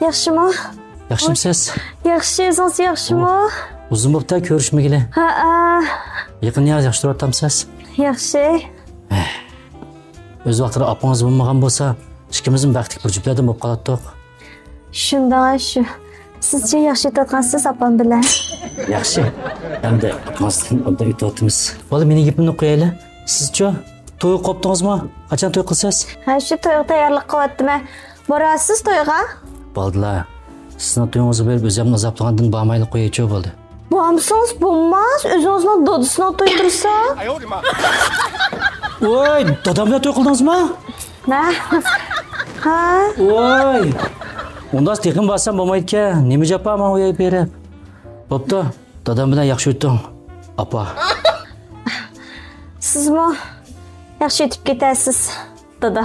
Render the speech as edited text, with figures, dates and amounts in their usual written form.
Yaxshimi? Yaxshimisiz? Yaxshi, o'zingiz yaxshimi? Uzun bo'pti ko'rishmagili. Ha, Yaqin yaxshi turibmisiz? yaxshi. O'z vaqtida opangiz bo'lmagan bo'lsa, ikkimiz ham baxtli bir juftlikdan bo'lib qolardik. Shunday shu. Sizcha yaxshi yetayotgansiz opam bilan? Yaxshi. Hamda opangizdan obdan o'tyapmiz. Bola mening gapimni qo'yayli. Sizchi to'y qopdingizmi? Qachon to'y qilasiz? Ha, shu to'yga tayyorlik qilyapman. Borasiz to'yga? Bo'ldilar. Sizning to'yingizni berib o'zimni azoblagandan bormayli qo'yaychi bo'ldi. Bormisiz? Bo'lmas. O'zingizning dodisini to'y tursa. Voy, dadam bilan to'y qildingizmi? Na. Ha? Voy. Unda tekin bassam bo'lmaydi-ku. Nima japaman u yerga berib? Bo'pti. Dadam bilan yaxshi o'tding. Apa. Sizmi yaxshi yetib ketasiz, dada.